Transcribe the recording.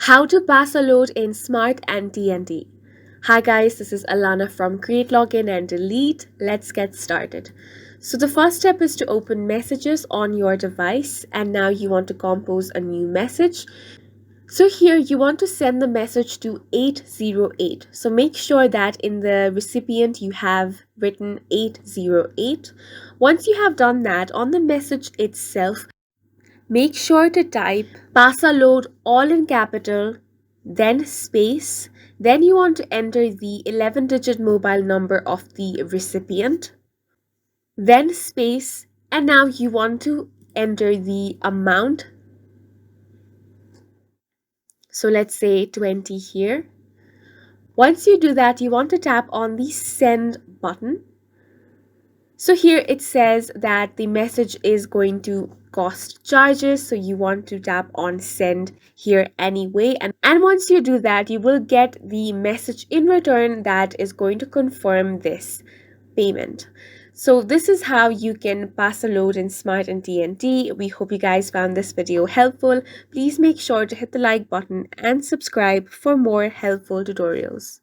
How to pass a load in Smart and TNT. Hi guys, this is Alana from Create Login and Delete. Let's get started. So the first step is to open messages on your device, and now you want to compose a new message. So here you want to send the message to 808. So make sure that in the recipient you have written 808. Once you have done that, on the message itself, make sure to type pass a load all in capital, then space. Then you want to enter the 11-digit mobile number of the recipient, then space, and now you want to enter the amount. So let's say 20 here. Once you do that, you want to tap on the send button. So here it says that the message is going to cost charges. So you want to tap on send here anyway. And once you do that, you will get the message in return that is going to confirm this payment. So this is how you can pass a load in Smart and TNT. We hope you guys found this video helpful. Please make sure to hit the like button and subscribe for more helpful tutorials.